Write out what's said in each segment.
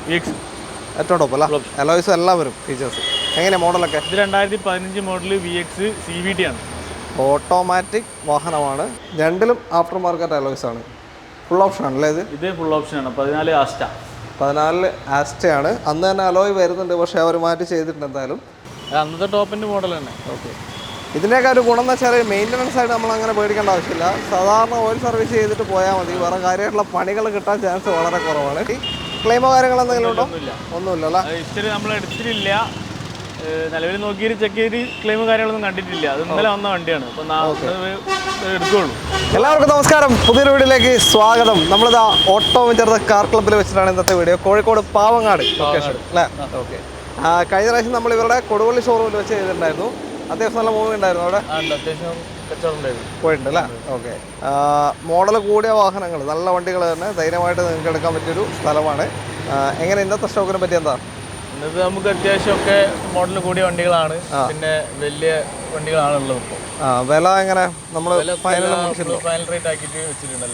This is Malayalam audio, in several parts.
VX ഏറ്റവും ടോപ്പ് അല്ല, അലോയ്സ് എല്ലാം വരും ഫീച്ചേഴ്സ്. എങ്ങനെയാണ് മോഡലൊക്കെ? ഇത് 2015 മോഡൽ VX CVT ആണ്. ഓട്ടോമാറ്റിക് വാഹനമാണ്, രണ്ടിലും ആഫ്റ്റർ മാർക്കറ്റ് അലോയ്സ് ആണ്. ഫുൾ ഓപ്ഷൻ ആണല്ലേ ഇത് ഫുൾ ഓപ്ഷനാണ്. 14 ആസ്റ്റ. 14 ആസ്റ്റയാണ്. അന്ന് തന്നെ അലോയ് വരുന്നുണ്ട്, പക്ഷേ അവർ മാറ്റി ചെയ്തിട്ടുണ്ട് എന്തായാലും. അന്നത്തെ ടോപ്പിൻ്റെ മോഡൽ തന്നെ. ഓക്കെ. ഇതിൻ്റെയൊക്കെ ഒരു ഗുണം എന്ന് വെച്ചാൽ മെയിൻ്റനൻസ് ആയിട്ട് നമ്മൾ അങ്ങനെ പേടിക്കേണ്ട ആവശ്യമില്ല. സാധാരണ ഓയിൽ സർവീസ് ചെയ്തിട്ട് പോയാൽ മതി. വേറെ കാര്യമായിട്ടുള്ള പണികൾ കിട്ടാൻ ചാൻസ് വളരെ കുറവാണ്. ക്ലെയിമോ കാര്യങ്ങൾ എന്തെങ്കിലും ഉണ്ടോ? ഒന്നുമില്ല. ഹിസ്റ്ററി നമ്മൾ എടുത്തിട്ടില്ല. നിലവിൽ നോക്കിയിട്ട് ചെക്ക് ചെയ്ത് ക്ലെയിം കാര്യങ്ങളൊന്നും കണ്ടിട്ടില്ല. അത് ഇന്നലെ വന്ന വണ്ടിയാണ്. അപ്പോൾ എടുക്കുകയുള്ളൂ. എല്ലാവർക്കും നമസ്കാരം, പുതിയൊരു വീഡിയോയിലേക്ക് സ്വാഗതം. നമ്മളിതാ ഓട്ടോമീറ്റർ കാർ ക്ലബ്ബിൽ വെച്ചിട്ടാണ് ഇന്നത്തെ വീഡിയോ. കോഴിക്കോട് പാവങ്ങാട് ലൊക്കേഷൻ അല്ലേ? ഓക്കെ. കഴിഞ്ഞ പ്രാവശ്യം നമ്മൾ ഇവരുടെ കൊടുവള്ളി ഷോറൂമിൽ വെച്ച് ചെയ്തിട്ടുണ്ടായിരുന്നു. അത്യാവശ്യം നല്ല മൂവി ഉണ്ടായിരുന്നു അവിടെ. പോയിട്ടുണ്ട് അല്ലേ? ഓക്കെ. മോഡൽ കൂടിയ വാഹനങ്ങൾ, നല്ല വണ്ടികൾ തന്നെ ധൈര്യമായിട്ട് നിങ്ങൾക്ക് എടുക്കാൻ പറ്റിയൊരു സ്ഥലമാണ്. എങ്ങനെ ഇന്നത്തെ സ്റ്റോക്കിനെ പറ്റി എന്താ? ഇന്നത്തെ നമുക്ക് അത്യാവശ്യമൊക്കെ മോഡൽ കൂടിയ വണ്ടികളാണ്, പിന്നെ വലിയ വണ്ടികളാണ് ഉള്ളത്. ഇപ്പോൾ വില എങ്ങനെ? നമ്മൾ ഫൈനൽ റേറ്റ് ആക്കിയിട്ട് വെച്ചിട്ടുണ്ട്.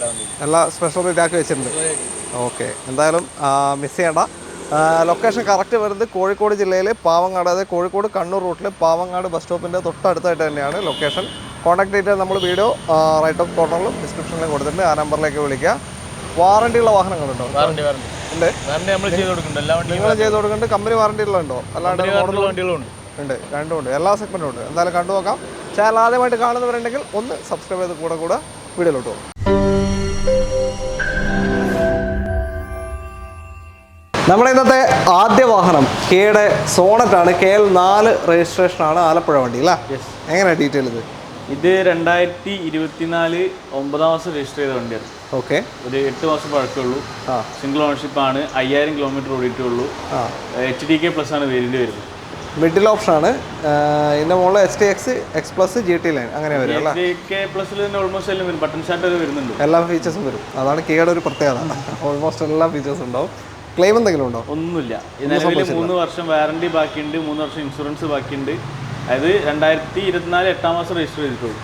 എല്ലാ സ്പെഷ്യൽ റേറ്റ് ആക്കി വെച്ചിട്ടുണ്ട്. ഓക്കെ. എന്തായാലും മിസ് ചെയ്യേണ്ട. ലൊക്കേഷൻ കറക്റ്റ് വരുന്നത് കോഴിക്കോട് ജില്ലയിൽ പാവങ്ങാട്, അതായത് കോഴിക്കോട് കണ്ണൂർ റൂട്ടിൽ പാവങ്ങാട് ബസ് സ്റ്റോപ്പിൻ്റെ തൊട്ടടുത്തായിട്ട് തന്നെയാണ് ലൊക്കേഷൻ. കോൺടാക്ട് ഡീറ്റെയിൽ നമ്മൾ വീഡിയോ റൈറ്റ് ഓഫ് കോർണറിലും ഡിസ്ക്രിപ്ഷനിലും കൊടുത്തിട്ടുണ്ട്. ആ നമ്പറിലേക്ക് വിളിക്കുക. വാറണ്ടി ഉള്ള വാഹനങ്ങളുണ്ടോ? വാറണ്ടി ഉണ്ട്. നമ്മൾ ചെയ്ത് കൊടുക്കുന്നുണ്ട്. നിങ്ങൾ ചെയ്ത് കൊടുക്കുന്നുണ്ട്. കമ്പനി വാറണ്ടി ഉള്ളതുണ്ടോ? അല്ലാണ്ട് വണ്ടികളുണ്ട്. ഉണ്ട്, രണ്ടും ഉണ്ട്. എല്ലാ സെഗ്മെൻറ്റും ഉണ്ട്. എന്തായാലും കണ്ടു നോക്കാം. ചാനൽ ആദ്യമായിട്ട് കാണുന്നവരുണ്ടെങ്കിൽ ഒന്ന് സബ്സ്ക്രൈബ് ചെയ്ത് കൂടെ വീഡിയോയിലോട്ട് പോകും. നമ്മുടെ ഇന്നത്തെ ആദ്യ വാഹനം കെയുടെ സോണറ്റാണ്. KL 4 രജിസ്ട്രേഷനാണ്, ആലപ്പുഴ വണ്ടി അല്ലേ? എങ്ങനെയാണ് ഡീറ്റെയിൽ ഇത്? ഇത് 2024 9 മാസം രജിസ്റ്റർ ചെയ്ത വണ്ടിയാണ്. ഓക്കെ. ഒരു 8 മാസം പഴക്കമുള്ളൂ. സിംഗിൾ ഓണർഷിപ്പ് ആണ്. 5000 കിലോമീറ്റർ ഓടിയിട്ടുള്ളൂ. HDK+ ആണ് വേരിയന്റ് വരുന്നത്. മിഡിൽ ഓപ്ഷനാണ്. ഇതിൻ്റെ മുകളിൽ STX, X+, GT ലൈൻ അങ്ങനെ വരും അല്ലേ? HDK+ തന്നെ ഓൾമോസ്റ്റ് എല്ലാം വരും. ബട്ടൺ സ്റ്റാർട്ട് വരെ വരുന്നുണ്ട്. എല്ലാ ഫീച്ചേഴ്സും വരും. അതാണ് കെയുടെ ഒരു പ്രത്യേകത. ഓൾമോസ്റ്റ് എല്ലാ ഫീച്ചേഴ്സും ഉണ്ടാവും. ക്ലെയിം എന്തെങ്കിലും ഉണ്ടോ? ഒന്നുമില്ല. നിലവിൽ 3 വർഷം വാറണ്ടി ബാക്കിയുണ്ട്, 3 വർഷം ഇൻഷുറൻസ് ബാക്കിയുണ്ട്. അതായത് 2024 8 മാസം രജിസ്റ്റർ ചെയ്തിട്ടുള്ളൂ.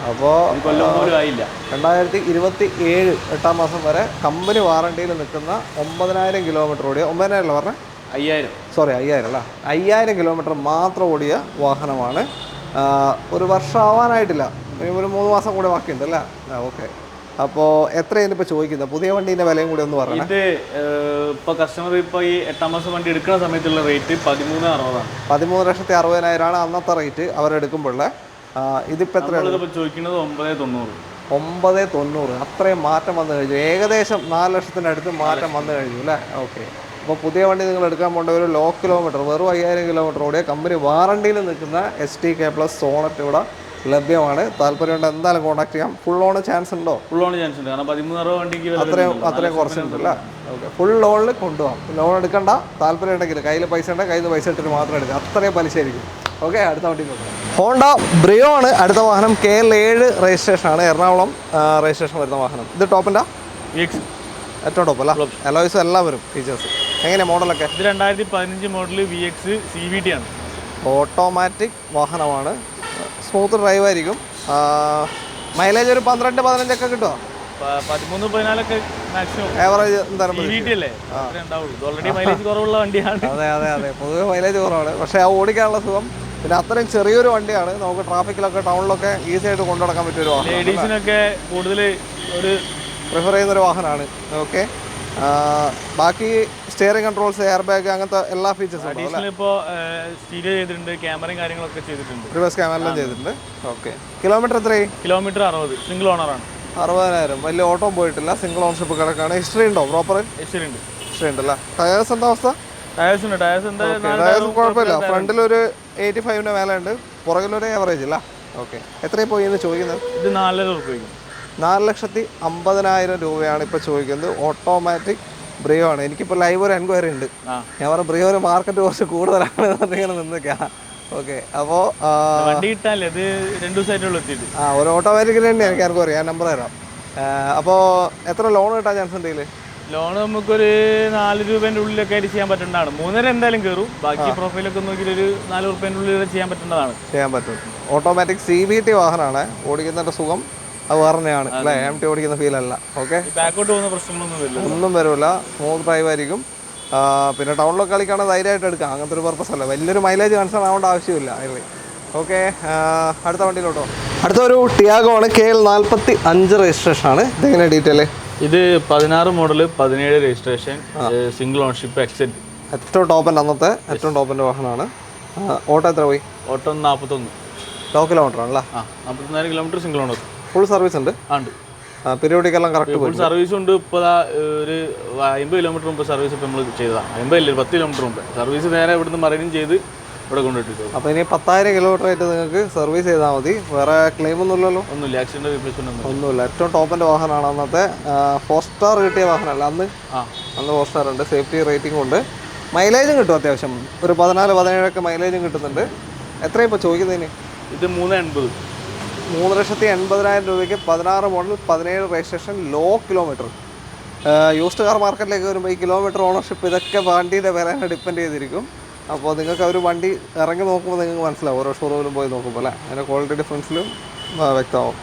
അപ്പോൾ കൊല്ലം പോലും ആയില്ല. 2027 8 മാസം വരെ കമ്പനി വാറണ്ടിയിൽ നിൽക്കുന്ന 9000 കിലോമീറ്റർ ഓടിയ, 9000 പറഞ്ഞാൽ 5000, സോറി 5000 അല്ല, 5000 കിലോമീറ്റർ മാത്രം ഓടിയ വാഹനമാണ്. ഒരു വർഷം ആവാനായിട്ടില്ല, ഒരു 3 മാസം കൂടെ ബാക്കിയുണ്ട് അല്ലേ? ഓക്കെ. അപ്പോൾ എത്രയാണ് ഇപ്പോൾ ചോദിക്കുന്നത്? പുതിയ വണ്ടീൻ്റെ വിലയും കൂടി ഒന്ന് പറയാം. ഇത് ഇപ്പോൾ കസ്റ്റമർ ഇപ്പോൾ ഈ 8 മാസം വണ്ടി എടുക്കുന്ന സമയത്തുള്ള റേറ്റ് 13,60,000 ആണ്. 13,60,000 അന്നത്തെ റേറ്റ് അവരെടുക്കുമ്പോഴുള്ള. ഇതിപ്പോൾ എത്രയാണ് ചോദിക്കുന്നത്? 9,90,000. 9,90,000. അത്രയും മാറ്റം വന്നു കഴിഞ്ഞു. ഏകദേശം 4 ലക്ഷത്തിനടുത്ത് മാറ്റം വന്നു കഴിഞ്ഞു അല്ലേ? ഓക്കെ. അപ്പോൾ പുതിയ വണ്ടി നിങ്ങൾ എടുക്കാൻ പോകേണ്ട ഒരു ലോ കിലോമീറ്റർ, വെറും 5000 കിലോമീറ്റർ ഓടിയ കമ്പനി വാറണ്ടിയിൽ നിൽക്കുന്ന STK+ സോണറ്റ് ഇവിടെ ലഭ്യമാണ്. താല്പര്യമുണ്ട് എന്തായാലും കോൺടാക്ട് ചെയ്യാം. ഫുൾ ഓൺ ചാൻസ് ഉണ്ടോ? ഫുൾ ഓൺ ചാൻസ് ഉണ്ട്. കാരണം 13,60,000 വണ്ടിക്ക് അത്രയും കുറച്ചുണ്ടല്ല. ഓക്കെ. ഫുൾ ലോണിൽ കൊണ്ടുപോകാം. ലോൺ എടുക്കണ്ട. താല്പര്യം ഉണ്ടെങ്കിൽ കയ്യിൽ പൈസ ഉണ്ടെങ്കിൽ കയ്യിൽ പൈസ ഇട്ടിട്ട് മാത്രം എടുക്കുക. അത്രയും പലിശ ആയിരിക്കും. ഓക്കെ. അടുത്ത വണ്ടി ഹോണ്ട ബ്രിയോ ആണ് അടുത്ത വാഹനം. KL 7 രജിസ്ട്രേഷനാണ്, എറണാകുളം രജിസ്ട്രേഷൻ വരുന്ന വാഹനം. ഇത് ടോപ്പിൻ്റെ ഏറ്റവും ടോപ്പ് അല്ല, അലോയ്സ് എല്ലാം വരും ഫീച്ചേഴ്സ്. എങ്ങനെയാണ് മോഡലൊക്കെ? ഇത് 2015 മോഡൽ VX CVT ആണ്. ഓട്ടോമാറ്റിക് വാഹനമാണ്. സ്മൂത്ത് ഡ്രൈവ് ആയിരിക്കും. മൈലേജ് ഒരു 12-15 ഒക്കെ കിട്ടുമോ? 13-14 മാക്സിമം. ആവറേജ് എന്തായാലും ഓൾറെഡി മൈലേജ് കുറവുള്ള വണ്ടിയാണ്. അതെ. പൊതുവെ മൈലേജ് കുറവാണ്, പക്ഷേ ആ ഓടിക്കാനുള്ള സുഖം. പിന്നെ അത്രയും ചെറിയൊരു വണ്ടിയാണ്. നമുക്ക് ട്രാഫിക്കിലൊക്കെ ടൗണിലൊക്കെ ഈസി ആയിട്ട് കൊണ്ടുനടക്കാൻ പറ്റിയൊരു വാഹനം. ലേഡീസിനൊക്കെ കൂടുതൽ ഒരു പ്രിഫർ ചെയ്യുന്നൊരു വാഹനമാണ്. ഓക്കെ. ബാക്കി സ്റ്റിയറിംഗ് കൺട്രോൾസ്, എയർ ബാഗ്, അങ്ങനത്തെ എല്ലാ ഫീച്ചേഴ്സും ഇപ്പോൾ സ്റ്റീരിയോ ചെയ്തിട്ടുണ്ട്, ക്യാമറയും കാര്യങ്ങളൊക്കെ ചെയ്തിട്ടുണ്ട്. റിവേഴ്സ് ക്യാമറയെല്ലാം ചെയ്തിട്ടുണ്ട്. ഓക്കെ. കിലോമീറ്റർ എത്രയായി? കിലോമീറ്റർ 60. സിംഗിൾ ഓണറാണ്. 60,000. വലിയ ഓട്ടോ പോയിട്ടില്ല, സിംഗിൾ ഓണർഷിപ്പ് കിടക്കാണ്. ഹിസ്റ്ററി ഉണ്ടോ? പ്രോപ്പർ ഹിസ്റ്ററി ഉണ്ടല്ലേ? ടയേഴ്സ് എന്താ അവസ്ഥ? ടയേഴ്സ് കുഴപ്പമില്ല. ഫ്രണ്ടിൽ ഒരു 85-ന്റെ മേലെ ഉണ്ട്, പുറകിലൊരു ആവറേജ് അല്ല. ഓക്കെ. എത്രയും പോയി എന്ന് ചോദിക്കുന്നത്? ഇത് 4,00,000. 4,50,000 രൂപയാണ് ഇപ്പോൾ ചോദിക്കുന്നത്. ഓട്ടോമാറ്റിക് ബ്രിയോ ആണ്. എനിക്കിപ്പോൾ ലൈവ് ഒരു എൻക്വയറി ഉണ്ട്. ഞാൻ പറഞ്ഞ ബ്രിയോ ഒരു മാർക്കറ്റ് കുറച്ച് കൂടുതലാണ് ഇങ്ങനെ നിന്നൊക്കെയാണ്. ഓക്കെ. അപ്പോൾ വണ്ടി കിട്ടാല്ലേ, ഇത് 2 ദിവസമായിട്ടുള്ള എത്തിയിട്ട്. ഒരു ഓട്ടോമാറ്റിക്കിൽ തന്നെ എനിക്ക് എൻക്വയറി, ഞാൻ നമ്പർ തരാം. അപ്പോൾ എത്ര ലോൺ കിട്ടാൻ ചാൻസ് ഉണ്ട് ഇതിൽ? ലോൺ നമുക്കൊരു 4 രൂപേൻ്റെ ഉള്ളിലൊക്കെ ആയിട്ട് ചെയ്യാൻ പറ്റുന്നതാണ്. 3.5 എന്തായാലും കയറും. ബാക്കി പ്രൊഫൈലൊക്കെ നോക്കിയിട്ട് ഒരു 4 രൂപേൻ്റെ ഉള്ളിൽ ചെയ്യാൻ പറ്റുന്നതാണ്. ചെയ്യാൻ പറ്റും. ഓട്ടോമാറ്റിക് CVT വാഹനമാണ്. ഓടിക്കുന്നതിൻ്റെ സുഖം അത് വേറെയാണ് അല്ലേ? MT ഓടിക്കുന്ന ഫീൽ അല്ല. ഓക്കെ. ബാക്കോട്ട് പോകുന്ന പ്രശ്നങ്ങളൊന്നും വരില്ല, ഒന്നും വരില്ല. സ്മൂത്ത് ഡ്രൈവ് ആയിരിക്കും. പിന്നെ ടൗണിലൊക്കെ കളിക്കുകയാണെങ്കിൽ ധൈര്യമായിട്ട് എടുക്കാം. അങ്ങനത്തെ ഒരു പർപ്പസ് അല്ല, വലിയൊരു മൈലേജ് കൺസേൺ ആവേണ്ട ആവശ്യമില്ല അതിൽ. ഓക്കെ, അടുത്ത വണ്ടിയിലോട്ടോ. അടുത്തൊരു ടിയാഗോ ആണ്, KL45 രജിസ്ട്രേഷനാണ്. ഇതെങ്ങനെ ഡീറ്റെയിൽ? ഇത് 16 model 17 registration, single ownership exact. ഏറ്റവും ടോപ്പൻ്റെ അന്നത്തെ ഏറ്റവും ടോപ്പൻ്റെ വാഹനമാണ്. ഓട്ടോ എത്ര പോയി? ഓട്ടോ 41. ലോ കിലോമീറ്റർ ആണല്ലേ? 44 kilometre single owner. Full service ഉണ്ട്? ഉണ്ട്. പീരിയോഡിക് എല്ലാം കറക്റ്റ് ഫുൾ സർവീസ് ഉണ്ട്. ഇപ്പോൾ ഒരു 50 കിലോമീറ്റർ മുമ്പ് സർവീസ് ഇപ്പോൾ നമ്മൾ ചെയ്തതാണ്. 50 10 കിലോമീറ്റർ മുമ്പ് സർവീസ് നേരെ ഇവിടുന്ന് മറൈനും ചെയ്ത് ഇവിടെ കൊണ്ടുപോയിട്ട്. അപ്പോൾ ഇനി 10,000 കിലോമീറ്റർ ആയിട്ട് നിങ്ങൾക്ക് സർവീസ് ചെയ്താൽ മതി. വേറെ ക്ലെയിം ഒന്നുമില്ലല്ലോ? ഒന്നുമില്ല, ആക്സിഡന്റ് റീപ്ലേസ്മെന്റ് ഒന്നുമില്ല. ഏറ്റവും ടോപ്പിൻ്റെ വാഹനമാണ്. അന്നത്തെ 4 സ്റ്റാർ കിട്ടിയ വാഹനമല്ല അന്ന്. അന്ന് 4 സ്റ്റാർ ഉണ്ട്, സേഫ്റ്റി റേറ്റിംഗ് ഉണ്ട്, മൈലേജും കിട്ടും അത്യാവശ്യം. ഒരു 14-17 മൈലേജും കിട്ടുന്നുണ്ട്. എത്രയും ഇപ്പോൾ ചോദിക്കുന്നതിന്? ഇത് 380. 3,80,000 രൂപയ്ക്ക് 16 model 17 registration, low kilometre. Used car മാർക്കറ്റിലേക്ക് വരുമ്പോൾ ഈ കിലോമീറ്റർ ഓണർഷിപ്പ് ഇതൊക്കെ വണ്ടിയുടെ വിലനെ ഡിപ്പെൻഡ് ചെയ്തിരിക്കും. അപ്പോൾ നിങ്ങൾക്ക് ഒരു വണ്ടി ഇറങ്ങി നോക്കുമ്പോൾ നിങ്ങൾക്ക് മനസ്സിലാവും, ഓരോ ഷോറൂമിലും പോയി നോക്കുമ്പോൾ അല്ലേ, അതിൻ്റെ ക്വാളിറ്റി ഡിഫറൻസിലും വ്യക്തമാവും.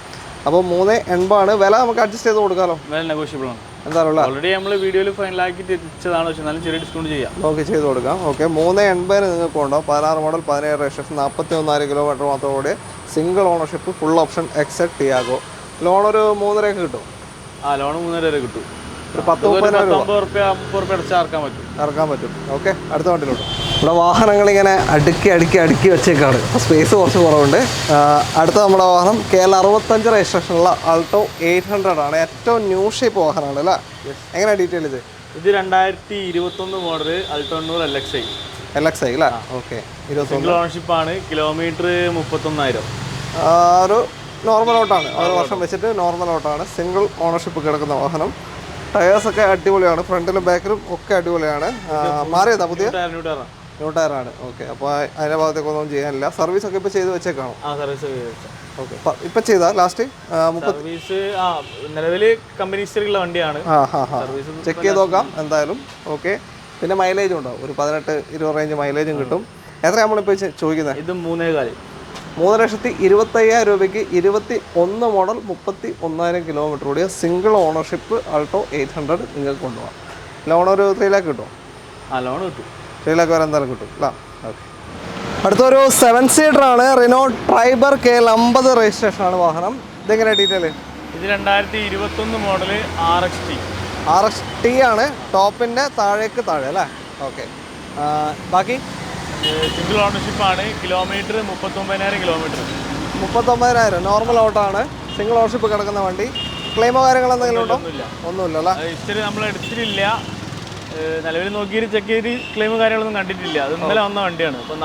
അപ്പോൾ 380 ആണ് വില. നമുക്ക് അഡ്ജസ്റ്റ് ചെയ്ത് കൊടുക്കാമല്ലോ? വില നെഗോഷ്യബിൾ ആണ്. എന്തായാലും ഓൾറെഡി നമ്മൾ വീഡിയോയിൽ ഫൈനലാക്കിയിട്ട് എത്തിച്ചതാണ്, പക്ഷേ എന്നാലും ചെറിയ ഡിസ്കൗണ്ട് ചെയ്യാം. ഓക്കെ, ചെയ്ത് കൊടുക്കാം. ഓക്കെ, 380 നിങ്ങൾക്ക് ഉണ്ടോ? 16 മോഡൽ 17 രജിസ്ട്രേഷൻ, 41 കിലോമീറ്റർ മാത്രം ഓടിയ single ownership, full option exact Tiago. Loan ഒരു 3.5 കിട്ടും. ലോൺ 3.5 വരെ കിട്ടും. ഒരു 10-15 റുപ്യ അടിച്ച് ഇറക്കാൻ പറ്റും. ഓക്കെ, അടുത്ത വണ്ടിയിലോട്ട്. ഇവിടെ വാഹനങ്ങളിങ്ങനെ അടുക്കി വെച്ചേക്കാണ്. അപ്പോൾ സ്പേസ് കുറച്ച് കുറവുണ്ട്. അടുത്ത നമ്മുടെ വാഹനം KL65 രജിസ്ട്രേഷനുള്ള ആൾട്ടോ 800 ആണ്. ഏറ്റവും ന്യൂ ഷേപ്പ് വാഹനമാണ് അല്ലേ? എങ്ങനെയാണ് ഡീറ്റെയിൽ ഇത്? ഇത് 2021 മോഡൽ ആൾട്ടോ 800 LXi അല്ലേ? ഓക്കെ, 21 സിംഗിൾ ഓണർഷിപ്പ് ആണ്. കിലോമീറ്റർ 31,000. ഒരു നോർമൽ ഓട്ടാണ്, 1 വർഷം വെച്ചിട്ട് നോർമൽ ഓട്ടാണ്. സിംഗിൾ ഓണർഷിപ്പ് കിടക്കുന്ന വാഹനം. ടയേഴ്സൊക്കെ അടിപൊളിയാണ്, ഫ്രണ്ടിലും ബാക്കിലും ഒക്കെ അടിപൊളിയാണ്. മാറിയതാ പുതിയ ന്യൂ ടയറാണ്. ഓക്കെ, അപ്പോൾ അതിൻ്റെ ഭാഗത്തേക്കൊന്നും ചെയ്യാനില്ല. സർവീസൊക്കെ ഇപ്പോൾ ചെയ്ത് വെച്ചേക്കാണോ? ഓക്കെ, ഇപ്പം ചെയ്താ ലാസ്റ്റ് സർവീസ് നിലവിൽ കമ്പനി ഹിസ്റ്ററിയുള്ള വണ്ടിയാണ്. ചെക്ക് ചെയ്ത് നോക്കാം എന്തായാലും. ഓക്കെ, പിന്നെ മൈലേജും ഉണ്ടാവും, ഒരു 18-20 റേഞ്ച് മൈലേജും കിട്ടും. എത്ര നമ്മളിപ്പോൾ ചോദിക്കുന്നത്? ഇത് 3.4. 3,25,000 രൂപയ്ക്ക് 21 മോഡൽ 31,000 കിലോമീറ്റർ ഓടിയ സിംഗിൾ ഓണർഷിപ്പ് ആൾട്ടോ 800 നിങ്ങൾക്ക് കൊണ്ടുപോകാം. ലോൺ ഒരു 3 ലാക്ക് കിട്ടും. ലോൺ കിട്ടും. 3 ലാക്ക് വരെ എന്തായാലും കിട്ടും അല്ല? ഓക്കെ, അടുത്തൊരു 7 സീറ്റർ ആണ്, റിനോ ട്രൈബർ KL50 രജിസ്ട്രേഷനാണ് വാഹനം. ഇതെങ്ങനെയാണ് ഡീറ്റെയിൽ? ഇത് 2021 മോഡൽ RXT ആണ്. ടോപ്പിൻ്റെ താഴെ അല്ലേ? ഓക്കെ, ബാക്കി സിംഗിൾ ഓണർഷിപ്പ് ആണ്. Kilometre 39,000 kilometre. 39,000 നോർമൽ ഔട്ടാണ്. സിംഗിൾ ഓണർഷിപ്പ് കിടക്കുന്ന വണ്ടി. ക്ലെയിമോ കാര്യങ്ങൾ എന്തെങ്കിലും ഉണ്ടോ? ഒന്നുമില്ല. ഹിസ്റ്ററി നമ്മൾ എടുത്തിട്ടില്ല. നിലവിൽ നോക്കിയിട്ട് ചെക്ക് ചെയ്ത് ക്ലെയിം കാര്യങ്ങളൊന്നും കണ്ടിട്ടില്ല. അത് ഇന്നലെ വന്ന വണ്ടിയാണ്. അപ്പോൾ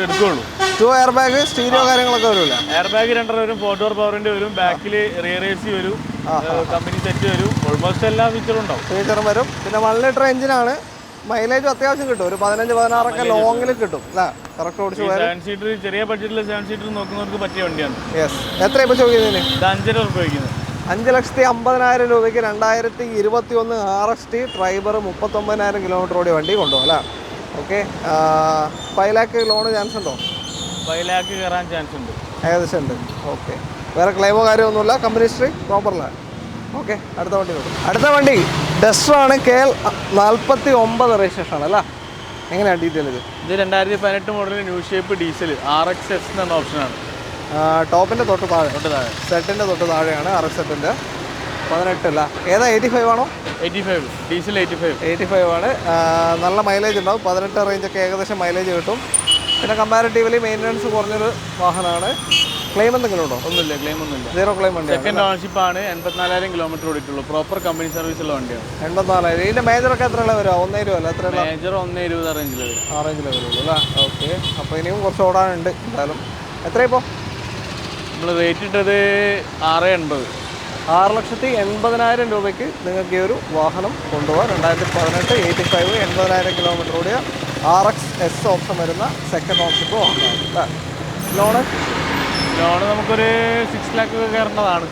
എടുക്കുള്ളൂ. 2 എയർ ബാഗ്, സ്റ്റീരിയോ കാര്യങ്ങളൊക്കെ വരില്ല? എയർ ബാഗ് 2 വരും, 4 ഡോർ പവറിൻ്റെ വരും, ബാക്കിൽ റിയർ AC വരും, കമ്പനി സെറ്റ് വരും, ഓൾമോസ്റ്റ് എല്ലാ ഫീച്ചറും ഉണ്ടാവും. ഫീച്ചറും വരും. പിന്നെ 1 ലിറ്റർ എഞ്ചിനാണ്. മൈലേജ് അത്യാവശ്യം കിട്ടും, ഒരു 15-16 ലോങ്ങിൽ കിട്ടും അല്ലേ? കറക്റ്റ് ഓടിച്ച് പോയാൽ 7 സീറ്റർ, ചെറിയ ബഡ്ജറ്റിൽ 7 സീറ്റർ നോക്കുന്നവർക്ക് പറ്റിയ വണ്ടിയാണ്. യെസ്. എത്ര ഇപ്പോൾ ചോദിക്കുന്നതിന്? ഇത് 5.5 രൂപ വയ്ക്കുന്നത്. 5,50,000 രൂപയ്ക്ക് 2021 RXT ട്രൈബർ 39,000 കിലോമീറ്റർ ഓടിയ വണ്ടി കൊണ്ടുപോകും അല്ലേ? ഓക്കെ, 5 ലാക്ക് ലോണ് ചാൻസ് ഉണ്ടോ? 5 ലാക്ക് കയറാൻ ചാൻസ് ഉണ്ട്, ഏകദേശം ഉണ്ട്. ഓക്കെ, വേറെ ക്ലെയിമോ കാര്യമൊന്നുമില്ല, കമ്പനി ഹിസ്റ്ററി പ്രോപ്പറിലാണ്. ഓക്കെ, അടുത്ത വണ്ടി ഡസ്റ്ററാണ്. KL49 രജിസ്ട്രേഷൻ അല്ല? എങ്ങനെയാണ് ഡീറ്റെയിൽ ഇത്? ഇത് 2018 model new shape diesel RXS എന്ന ഓപ്ഷനാണ്. ടോപ്പിൻ്റെ തൊട്ട് താഴെ സെറ്റിൻ്റെ തൊട്ട് താഴെയാണ് RX-ൻ്റെ 18 അല്ല? ഏതാ 85 ആണോ? 85 ഡീസൽ 85 ആണ്. നല്ല മൈലേജ് ഉണ്ടാവും, 18 റേഞ്ചൊക്കെ ഏകദേശം മൈലേജ് കിട്ടും. പിന്നെ കമ്പാരിറ്റീവ്ലി മെയിൻ്റനൻസ് കുറഞ്ഞൊരു വാഹനമാണ്. ക്ലെയിം എന്തെങ്കിലും ഉണ്ടോ? ഒന്നുമില്ല, ക്ലെയിം ഒന്നുമില്ല. 0 ക്ലെയിം വണ്ടി. സെക്കൻഡ് ഓണർഷിപ്പ് ആണ്. 84,000 കിലോമീറ്റർ ഓടിയിട്ടുള്ളൂ. പ്രോപ്പർ കമ്പനി സർവീസ് ഉള്ള വണ്ടിയാണ്. 84,000. ഇതിൻ്റെ മേജറൊക്കെ എത്ര വരും? 1.20 അല്ല? എത്ര? മേജർ 1.20 റേഞ്ചിൽ വരും. ആ റേഞ്ചിൽ വരുള്ളൂ അല്ലേ? ഓക്കെ, അപ്പോൾ ഇനിയും കുറച്ച് ഓടാനുണ്ട് എന്തായാലും. എത്ര ഇപ്പോൾ നമ്മൾ റേറ്റ് ഇട്ടത് 6.80. 6,80,000 രൂപയ്ക്ക് നിങ്ങൾക്ക് ഈ ഒരു വാഹനം കൊണ്ടുപോകാം. 2018 85 80,000 കിലോമീറ്റർ ഓടിയ RXS ഓപ്ഷൻ വരുന്ന സെക്കൻഡ് ഓപ്ഷനിപ്പോൾ വാഹനമാണ്. ലോണ് നമുക്കൊരു 6 ലാക്ക് ഒക്കെ കയറേണ്ടതാണ്.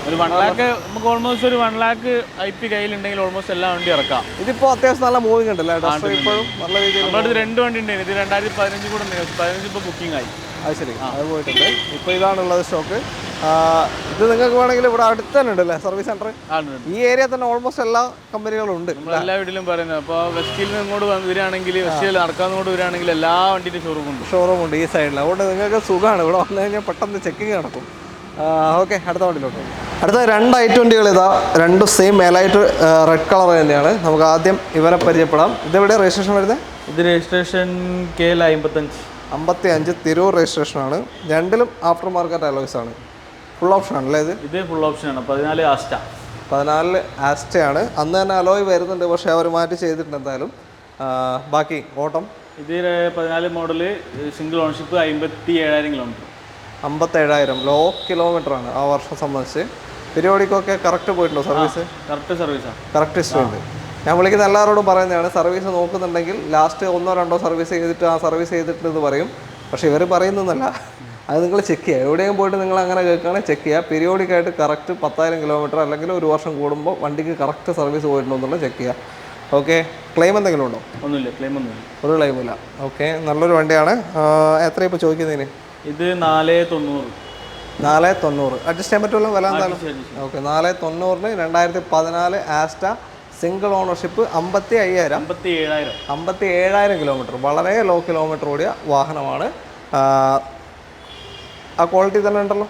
ഒരു 1 ലാക്ക് നമുക്ക് ഓൾമോസ്റ്റ് ഒരു 1 ലാക്ക് IP കയ്യിലുണ്ടെങ്കിൽ ഓൾമോസ്റ്റ് എല്ലാ വണ്ടി ഇറക്കാം. ഇതിപ്പോൾ അത്യാവശ്യം നല്ല മൂവിങ് ഉണ്ടല്ലേ? ഡസ്റ്റർ ഇപ്പോഴും നല്ല രീതിയിൽ. നമ്മുടെ 2 വണ്ടി ഉണ്ടായിരുന്നു. ഇത് 2015 കൂടെ 15 ഇപ്പോൾ ബുക്കിംഗ് ആയി. അത് ശരി, അത് പോയിട്ടുണ്ട്. ഇപ്പോൾ ഇതാണുള്ളത് സ്റ്റോക്ക്. ഇത് നിങ്ങൾക്ക് വേണമെങ്കിൽ ഇവിടെ അടുത്ത് തന്നെ ഉണ്ടല്ലേ സർവീസ് സെന്റർ? ഈ ഏരിയ തന്നെ ഓൾമോസ്റ്റ് എല്ലാ കമ്പനികളും ഉണ്ട്. എല്ലാ വീട്ടിലും പറയുന്നത്. അപ്പോൾ വെസ്റ്റിൽ നിന്ന് ഇങ്ങോട്ട് വരികയാണെങ്കിൽ, വെസ്റ്റിൽ നടക്കാതെ വരികയാണെങ്കിൽ എല്ലാ വണ്ടിയുടെ ഷോറൂം ഉണ്ട് ഈ സൈഡിൽ. അതുകൊണ്ട് നിങ്ങൾക്ക് സുഖമാണ്, ഇവിടെ വന്നു കഴിഞ്ഞാൽ പെട്ടെന്ന് ചെക്കിങ് നടക്കും. ഓക്കെ, അടുത്ത വണ്ടിയിലോട്ട്. അടുത്ത 2 i20 ഇതാ, രണ്ടും സെയിം എലൈറ്റ് റെഡ് കളർ തന്നെയാണ്. നമുക്ക് ആദ്യം ഇവരെ പരിചയപ്പെടാം. ഇതെവിടെ രജിസ്ട്രേഷൻ വരുന്നത്? ഇത് രജിസ്ട്രേഷൻ KL 55 തിരൂർ രജിസ്ട്രേഷനാണ്. രണ്ടിലും ആഫ്റ്റർ മാർക്കറ്റ് അലോയ്സ് ആണ്. ഫുൾ ഓപ്ഷൻ ആണല്ലേ ഇത് ഫുൾ ഓപ്ഷനാണ്. 14 ആസ്റ്റയാണ്. അന്ന് തന്നെ അലോയ് വരുന്നുണ്ട്, പക്ഷേ അവർ മാറ്റി ചെയ്തിട്ടുണ്ട് എന്തായാലും. ബാക്കി ഓട്ടം ഇത് 14 model, single ownership, 57,000 kilometre. 57,000 low kilometre ആണ് ആ വർഷം സംബന്ധിച്ച്. പീരിയോഡിക്കൊക്കെ കറക്റ്റ് പോയിട്ടുണ്ടോ സർവീസ്? കറക്റ്റ് ഹിസ്റ്ററി ഉണ്ട്. ഞാൻ വിളിക്കുന്ന എല്ലാവരോടും പറയുന്നതാണ്, സർവീസ് നോക്കുന്നുണ്ടെങ്കിൽ ലാസ്റ്റ് 1-2 സർവീസ് ചെയ്തിട്ട് സർവീസ് ചെയ്തിട്ടെന്ന് പറയും. പക്ഷേ ഇവർ പറയുന്നതല്ല, അത് നിങ്ങൾ ചെക്ക് ചെയ്യുക. എവിടെയും പോയിട്ട് നിങ്ങൾ അങ്ങനെ കേൾക്കുകയാണെങ്കിൽ ചെക്ക് ചെയ്യുക. പീരിയോഡിക്കായിട്ട് കറക്റ്റ് 10,000 കിലോമീറ്റർ അല്ലെങ്കിൽ 1 വർഷം കൂടുമ്പോൾ വണ്ടിക്ക് കറക്റ്റ് സർവീസ് പോയിട്ടുണ്ടോ എന്നുള്ളത് ചെക്ക് ചെയ്യുക. ഓക്കെ, ക്ലെയിം എന്തെങ്കിലും ഉണ്ടോ? ഒന്നുമില്ല, ക്ലെയിമൊന്നുമില്ല. ഒരു ക്ലെയിമില്ല. ഓക്കെ, നല്ലൊരു വണ്ടിയാണ്. എത്ര ഇപ്പോൾ ചോദിക്കുന്നതിന്? ഇത് 490. 490 അഡ്ജസ്റ്റ് ചെയ്യാൻ പറ്റുമല്ലോ വില എന്തായാലും? Okay, 490 2014 Asta, single ownership, 57,000 kilometre. വളരെ ലോ കിലോമീറ്റർ ഓടിയ വാഹനമാണ്. ആ ക്വാളിറ്റി തന്നെ ഉണ്ടല്ലോ.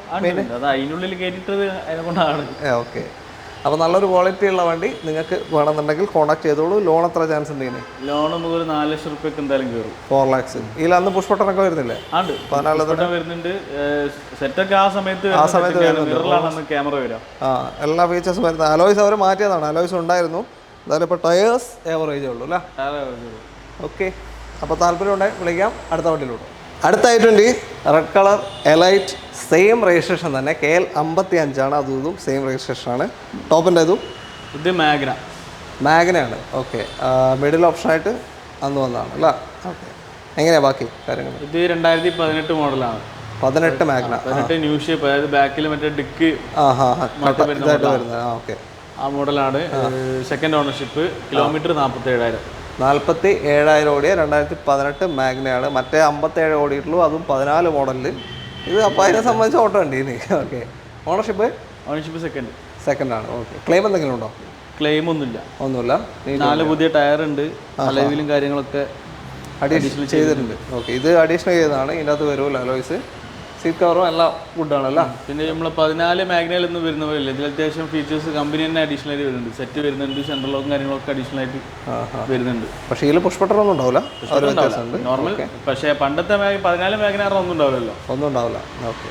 ഓക്കെ, അപ്പോൾ നല്ലൊരു ക്വാളിറ്റി ഉള്ള വണ്ടി നിങ്ങൾക്ക് വേണമെന്നുണ്ടെങ്കിൽ കോൺടാക്ട് ചെയ്തോളൂ. ലോൺ എത്ര ചാൻസ് ഉണ്ട് ഇതിന്? ലോൺ നമുക്ക് ഒരു 4 ലക്ഷം റുപ്യക്ക് എന്തായാലും കയറും. 4 lakhs. ഇതിൽ അന്ന് പുഷ് ബട്ടണൊക്കെ വരുന്നില്ലേ? 14 വരുന്നുണ്ട്. സെറ്റൊക്കെ ആ സമയത്ത് ക്യാമറ വരാം. എല്ലാ ഫീച്ചേഴ്സും വരുന്നത്. അലോയ്സ് അവർ മാറ്റിയതാണ്, അലോയ്സ് ഉണ്ടായിരുന്നു. എന്തായാലും ഇപ്പോൾ ടയേഴ്സ് ഏവറേജേ ഉള്ളൂ അല്ലേ? ഓക്കെ, അപ്പോൾ താല്പര്യം ഉണ്ടെങ്കിൽ വിളിക്കാം. അടുത്ത വണ്ടിയിലോട്ട്. അടുത്ത i20 red colour elite, same registration തന്നെ. KL 55 ആണ്. അതും സെയിം രജിസ്ട്രേഷനാണ്. ടോപ്പിൻ്റെ ഇതും ഇത് മാഗ്നയാണ്. ഓക്കെ, മിഡിൽ ഓപ്ഷനായിട്ട് അന്ന് വന്നതാണ് അല്ലേ? ഓക്കെ, എങ്ങനെയാണ് ബാക്കി കാര്യങ്ങൾ? ഇത് 2018 മോഡലാണ്. 18 മാഗ്ന, ന്യൂ ഷേപ്പ്, അതായത് ബാക്കിൽ മറ്റേ ഡിക്ക് വരുന്നത്. ഓക്കെ, ആ മോഡലാണ്. സെക്കൻഡ് ഓണർഷിപ്പ്, കിലോമീറ്റർ 47,000 ഓടിയ 2018 മാഗ്നയാണ്. മറ്റേ 57 ഓടിയിട്ടുള്ളൂ, അതും 14 മോഡലിൽ. ഇത് അപ്പോൾ അതിനെ സംബന്ധിച്ച് ഓട്ടോ ഉണ്ട് ഇനി. ഓക്കെ, ഓണർഷിപ്പ് സെക്കൻഡ് ആണ്. ഓക്കെ, ക്ലെയിം എന്തെങ്കിലും ഉണ്ടോ? ക്ലെയിം ഒന്നുമില്ല. 4 പുതിയ ടയർ ഉണ്ട്, അലവിലും കാര്യങ്ങളൊക്കെ അഡീഷണൽ ചെയ്തിട്ടുണ്ട്. ഓക്കെ, ഇത് അഡീഷണൽ ചെയ്തതാണ്. ഇതിനകത്ത് വരുമല്ലോ അലോയ്സ്, സീറ്റ് കവറും എല്ലാം ഗുഡാണല്ലോ. പിന്നെ നമ്മൾ 14 മാഗ്നയിൽ ഒന്നും വരുന്ന പോലെയല്ല, ഇതിൽ അത്യാവശ്യം ഫീച്ചേഴ്സ് കമ്പനി തന്നെ അഡീഷണൽ ആയിട്ട് വരുന്നുണ്ട്. സെറ്റ് വരുന്നുണ്ട്, സെൻട്രൽ ലോക്കും കാര്യങ്ങളൊക്കെ അഡീഷണൽ ആയിട്ട് വരുന്നുണ്ട്. പക്ഷേ ഇതിൽ പുഷ് ബട്ടൺ ഒന്നും ഉണ്ടാവില്ല, നോർമൽ. പക്ഷേ പണ്ടത്തെ 14 മാഗ്നാർ ഒന്നും ഉണ്ടാവില്ലല്ലോ. ഒന്നും ഉണ്ടാവില്ല. ഓക്കെ,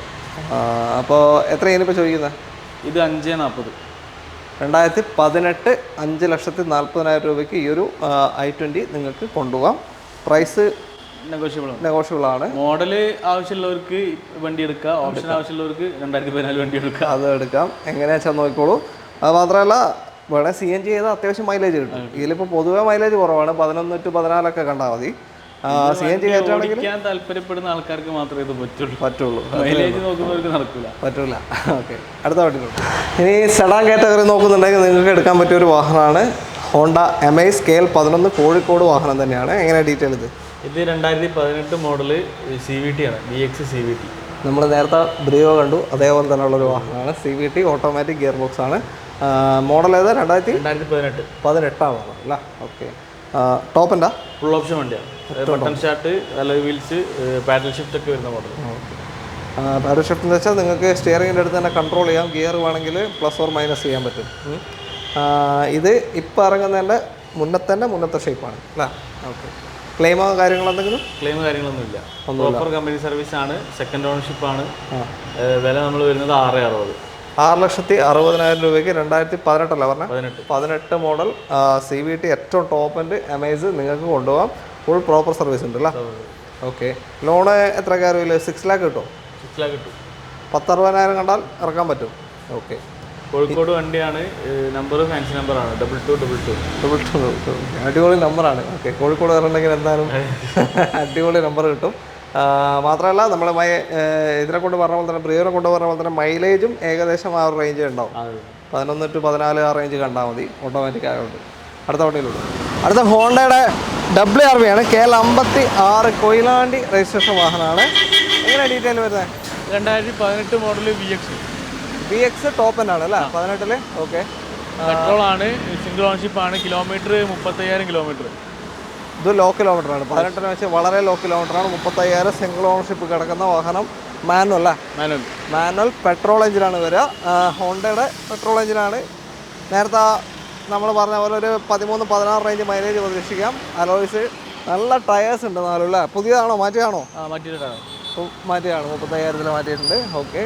അപ്പോൾ എത്ര ഇതിനിപ്പോൾ ചോദിക്കുന്നത്? ഇത് 540. 2018 5,40,000 രൂപയ്ക്ക് ഈ ഒരു i20 നിങ്ങൾക്ക് കൊണ്ടുപോകാം. പ്രൈസ് നെഗോഷ്യബിൾ ആണ്. മോഡല് ആവശ്യമുള്ളവർക്ക് വണ്ടി എടുക്കാം, ഓപ്ഷൻ ആവശ്യമുള്ളവർക്ക് 2014 വണ്ടി എടുക്കാം. അത് എടുക്കാം, എങ്ങനെയാ വെച്ചാൽ നോക്കിക്കോളൂ. അത് മാത്രമല്ല, വേണേൽ CNG ചെയ്താൽ അത്യാവശ്യം മൈലേജ് കിട്ടും. ഇതിലിപ്പോൾ പൊതുവേ മൈലേജ് കുറവാണ്, 11 to 14 കണ്ടാൽ മതി. CNG കയറ്റുകയാണെങ്കിൽ താല്പര്യപ്പെടുന്ന ആൾക്കാർക്ക് മാത്രമേ ഇത് പറ്റുള്ളൂ. മൈലേജ് നോക്കുന്നവർക്ക് പറ്റൂല. ഓക്കെ, അടുത്ത വണ്ടിയിലോട്ട്. ഇനി സെഡാൻ കാറ്റഗറി നോക്കുന്നുണ്ടെങ്കിൽ നിങ്ങൾക്ക് എടുക്കാൻ പറ്റിയ ഒരു വാഹനമാണ് ഹോണ്ട അമേസ് KL 11, കോഴിക്കോട് വാഹനം തന്നെയാണ്. എങ്ങനെയാണ് ഡീറ്റെയിൽ ഇത്? ഇത് 2018 മോഡല് CVT ആണ്, VX CVT. നമ്മൾ നേരത്തെ ബ്രിയോ കണ്ടു, അതേപോലെ തന്നെയുള്ളൊരു വാഹനമാണ്. CVT ഓട്ടോമാറ്റിക് ഗിയർ ബോക്സ് ആണ്. മോഡൽ ഏതാ? 2018 ആണ് അല്ല? ഓക്കെ, ടോപ്പിൻ്റെ ഫുൾ ഓപ്ഷൻ വണ്ടിയാണ്. Button start, alloy wheels, paddle shift ഒക്കെ വരുന്ന മോഡൽ. പാഡൽ ഷിഫ്റ്റ് എന്ന് വെച്ചാൽ നിങ്ങൾക്ക് സ്റ്റിയറിങ്ങിൻ്റെ അടുത്ത് തന്നെ കൺട്രോൾ ചെയ്യാം. ഗിയർ വേണമെങ്കിൽ പ്ലസ് ഓർ മൈനസ് ചെയ്യാൻ പറ്റും. ഇത് ഇപ്പോൾ ഇറങ്ങുന്നതിൻ്റെ മുന്നത്തെ ഷേപ്പാണ് അല്ലേ? ഓക്കെ, ക്ലെയിമോ കാര്യങ്ങളെന്തെങ്കിലും? ക്ലെയിം കാര്യങ്ങളൊന്നും ഇല്ല. പ്രോപ്പർ കമ്പനി സർവീസ് ആണ്. സെക്കൻഡ് ഓണർഷിപ്പ് ആണ്. വില നമ്മൾ വരുന്നത് 660. 6,60,000 രൂപയ്ക്ക് 2018 അല്ല പറഞ്ഞത്? 18 മോഡൽ CVT ഏറ്റവും ടോപ്പ് ആൻഡ് അമേസ് നിങ്ങൾക്ക് കൊണ്ടുപോകാം. ഫുൾ പ്രോപ്പർ സർവീസ് ഉണ്ട് അല്ലേ? ഓക്കെ, ലോണ് എത്ര കയറില്ല? 6 lakh കിട്ടും. 10,60,000 കണ്ടാൽ ഇറക്കാൻ പറ്റും. ഓക്കെ, കോഴിക്കോട് വണ്ടിയാണ്. നമ്പർ ഫാൻസി നമ്പറാണ്, 2222. അടിപൊളി നമ്പറാണ്. ഓക്കെ, കോഴിക്കോട് വരണമെങ്കിൽ എന്തായാലും അടിപൊളി നമ്പർ കിട്ടും. മാത്രമല്ല നമ്മൾ ഇതിനെ കൊണ്ട് പറഞ്ഞ പോലെ തന്നെ, പ്രിയോനെ കൊണ്ട് പറഞ്ഞ പോലെ തന്നെ മൈലേജും ഏകദേശം ആ ഒരു റേഞ്ച് ഉണ്ടാവും. 11 to 14 ആ റേഞ്ച് കണ്ടാൽ മതി, ഓട്ടോമാറ്റിക് ആയതുകൊണ്ട്. അടുത്ത വണ്ടിയിലുണ്ട്. അടുത്ത ഹോണ്ടയുടെ WRV ആണ്. KL 56, കൊയിലാണ്ടി രജിസ്ട്രേഷൻ വാഹനമാണ്. എങ്ങനെയാണ് ഡീറ്റെയിൽ വരുന്നത്? 2018 മോഡൽ VX ടോപ്പ് എന്നാണ് അല്ലേ 18-ല്? ഓക്കെ. പെട്രോൾ ആണ്, സിംഗിൾ ഓൺഷിപ്പ് ആണ്, കിലോമീറ്റർ 35,000 കിലോമീറ്റർ. ഇത് ലോ കിലോമീറ്റർ ആണ്, 18-ന് വെച്ച് വളരെ ലോ കിലോമീറ്റർ ആണ്. 35,000 സിംഗിൾ ഓണർഷിപ്പ് കിടക്കുന്ന വാഹനം. മാനുവൽ അല്ലേ? മാനുവൽ പെട്രോൾ എഞ്ചിനാണ് വരിക. ഹോണ്ടയുടെ പെട്രോൾ എഞ്ചിനാണ്. നേരത്തെ നമ്മൾ പറഞ്ഞ പോലെ ഒരു 13-16 റേഞ്ച് മൈലേജ് പ്രതീക്ഷിക്കാം. അലോയ്സ് നല്ല ടയേഴ്സ് ഉണ്ട് നാലും അല്ലേ? പുതിയതാണോ മാറ്റിയാണോ? മാറ്റിയാണ്, 35,000 മാറ്റിയിട്ടുണ്ട്. ഓക്കെ.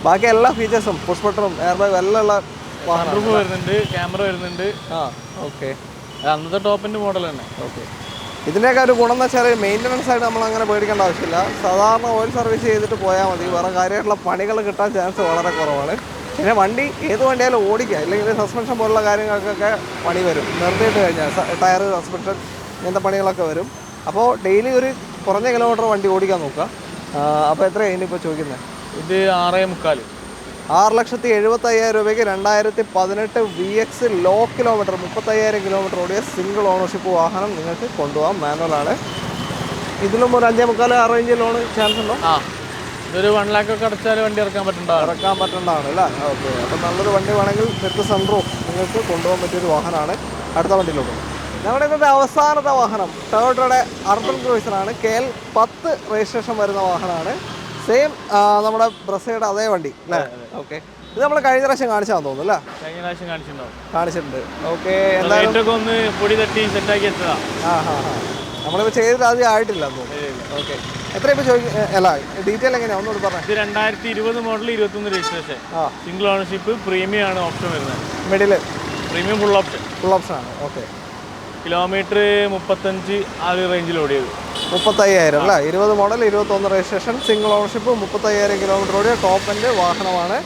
ബാക്കി എല്ലാ ഫീച്ചേഴ്സും പുഷ് ബട്ടണും എയർ ബാഗ് എല്ലാം ഉള്ള വാഹനം വരുന്നുണ്ട്, ക്യാമറ വരുന്നുണ്ട്. ഓക്കെ. അന്നത്തെ ടോപ്പിൻ്റെ മോഡൽ തന്നെ. ഓക്കെ. ഇതിൻ്റെയൊക്കെ ഒരു ഗുണം എന്ന് വെച്ചാൽ മെയിൻ്റനൻസ് ആയിട്ട് നമ്മൾ അങ്ങനെ പേടിക്കേണ്ട ആവശ്യമില്ല. സാധാരണ ഓയിൽ സർവീസ് ചെയ്തിട്ട് പോയാൽ മതി. വേറെ കാര്യമായിട്ടുള്ള പണികൾ കിട്ടാൻ ചാൻസ് വളരെ കുറവാണ്. പിന്നെ വണ്ടി ഏത് വണ്ടിയാലും ഓടിക്കുക, ഇല്ലെങ്കിൽ സസ്പെൻഷൻ പോലുള്ള കാര്യങ്ങൾക്കൊക്കെ പണി വരും. നിർത്തിയിട്ട് കഴിഞ്ഞാൽ ടയർ, സസ്പെൻഷൻ ഇങ്ങനത്തെ പണികളൊക്കെ വരും. അപ്പോൾ ഡെയിലി ഒരു കുറഞ്ഞ കിലോമീറ്റർ വണ്ടി ഓടിക്കാൻ നോക്കുക. അപ്പോൾ എത്രയാണ് ഇനിയിപ്പോൾ ചോദിക്കുന്നത്? ഇത് 6,300,000. 6,75,000 രൂപയ്ക്ക് 2018 VX ലോ കിലോമീറ്റർ 35,000 കിലോമീറ്റർ ഓടിയ സിംഗിൾ ഓണർഷിപ്പ് വാഹനം നിങ്ങൾക്ക് കൊണ്ടുപോകാം. മാനുവലാണ്. ഇതിലും ഒരു 5,300,000 റേഞ്ച് ലോണ് ചാൻസ് ഉണ്ടോ? ഇതൊരു 1 lakh ഒക്കെ അടച്ചാൽ വണ്ടി ഇറക്കാൻ പറ്റുന്നതാണ് അല്ലേ? ഓക്കെ. അപ്പോൾ നല്ലൊരു വണ്ടി വേണമെങ്കിൽ വിത്ത് സൺറൂഫ് നിങ്ങൾക്ക് കൊണ്ടുപോകാൻ പറ്റിയൊരു വാഹനമാണ്. അടുത്ത വണ്ടിയിലോട്ട് ഞങ്ങളുടെ ഇന്നത്തെ അവസാനത്തെ വാഹനം ടൊയോട്ടയുടെ അർബൻ ക്രൂയിസറാണ്. KL10 രജിസ്ട്രേഷൻ വരുന്ന വാഹനമാണ്. സെയിം നമ്മുടെ ബ്രസയുടെ അതേ വണ്ടി അല്ലേ? ഓക്കെ. ഇത് നമ്മൾ കഴിഞ്ഞ പ്രാവശ്യം കാണിച്ചാൽ തോന്നുന്നു അല്ലേ? കാണിച്ചിട്ടുണ്ട്. ഓക്കെ. എന്തായാലും ഒന്ന് പൊടി തട്ടി സെറ്റാക്കി എത്തുക. നമ്മളിപ്പോൾ ചെയ്തിട്ട് ആദ്യം ആയിട്ടില്ല തോന്നുന്നു. ഓക്കെ. എത്ര ഇപ്പോൾ അല്ല ഡീറ്റെയിൽ എങ്ങനെയാണ് ഒന്നുകൂടി പറഞ്ഞത്? ഇത് 2020 model 21 registration, single ownership, premium ആണ് ഓപ്ഷൻ വരുന്നത്. മിഡിൽ പ്രീമിയം ഫുൾ ഓപ്ഷൻ ആണ്. ഓക്കെ. കിലോമീറ്റർ 35 ആ ഒരു റേഞ്ചിൽ ഓടിയത്. 35,000 അല്ലേ? 20 model 21 registration, single ownership, 30,000 kilometre ഓടിയ ടോപ്പ് എൻഡ് വാഹനമാണ്.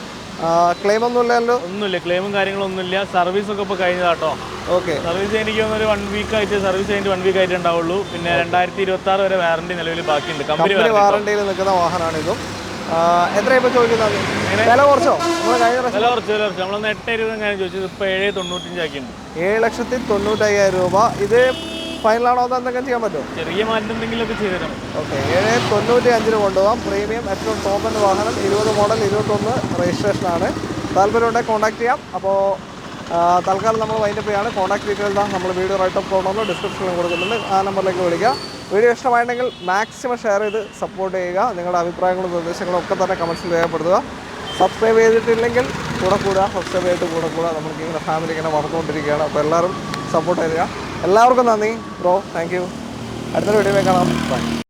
ക്ലെയിം ഒന്നുമില്ലല്ലോ? ഒന്നുമില്ല, ക്ലെയിമും കാര്യങ്ങളൊന്നുമില്ല. സർവീസ് ഒക്കെ ഇപ്പോൾ കഴിഞ്ഞതാട്ടോ. ഓക്കെ. സർവീസ് എനിക്ക് ഒരു 1 വീക്ക് ആയിട്ട്, സർവീസ് കഴിഞ്ഞിട്ട് 1 വീക്ക് ആയിട്ട് ഉണ്ടാവുള്ളൂ. പിന്നെ 2026 വരെ വാറണ്ടി നിലവിൽ ബാക്കിയുണ്ട്. കമ്പനി വാറണ്ടിയിൽ നിൽക്കുന്ന വാഹനമാണ് ഇതും. എത്ര ഇപ്പോൾ ചോദിക്കുന്നത്? വില കുറച്ചോ? വില കുറച്ച് നമ്മളൊന്ന് 8,20 ഞാൻ ചോദിച്ചത്, ഇപ്പോൾ 7,95 ആക്കിയിട്ടുണ്ട്. 7,95,000 രൂപ. ഇത് ഫൈനലാണോ? അത് എന്തെങ്കിലും ചെയ്യാൻ പറ്റുമോ? ചെറിയ മാറ്റം എന്തെങ്കിലുമൊക്കെ ചെയ്തു തരാം. ഓക്കെ. 7,95,000 കൊണ്ടുപോകാം. പ്രീമിയം ഏറ്റവും ടോപ്പ് എൻഡ് വാഹനം, 20 മോഡൽ 21 രജിസ്ട്രേഷനാണ്. താല്പര്യമുണ്ടെങ്കിൽ കോൺടാക്ട് ചെയ്യാം. അപ്പോൾ തൽക്കാലം നമ്മൾ വൈൻഡപ്പ് ചെയ്യാണ്. കോൺടാക്ട് ഡീറ്റെയിൽസ് നമ്മൾ വീഡിയോ റൈറ്റപ്പ് കൊണ്ടുവന്ന് ഡിസ്ക്രിപ്ഷനിൽ കൊടുക്കുന്നുണ്ട്. ആ നമ്പറിലേക്ക് വിളിക്കുക. വീഡിയോ ഇഷ്ടമായിട്ടുണ്ടെങ്കിൽ മാക്സിമം ഷെയർ ചെയ്ത് സപ്പോർട്ട് ചെയ്യുക. നിങ്ങളുടെ അഭിപ്രായങ്ങളും നിർദ്ദേശങ്ങളും ഒക്കെ തന്നെ കമൻറ്റ്സിൽ രേഖപ്പെടുത്തുക. സബ്സ്ക്രൈബ് ചെയ്തിട്ടില്ലെങ്കിൽ കൂടെ സബ്സ്ക്രൈബ് ചെയ്തിട്ട് കൂടെ നമുക്ക് ഇങ്ങനെ ഫാമിലി ഇങ്ങനെ വളർന്നുകൊണ്ടിരിക്കുകയാണ്. അപ്പോൾ എല്ലാവരും സപ്പോർട്ട് ചെയ്യുക. എല്ലാവർക്കും നന്ദി ബ്രോ. Thank you. അടുത്തൊരു വീഡിയോയിൽ കാണാം. ബൈ.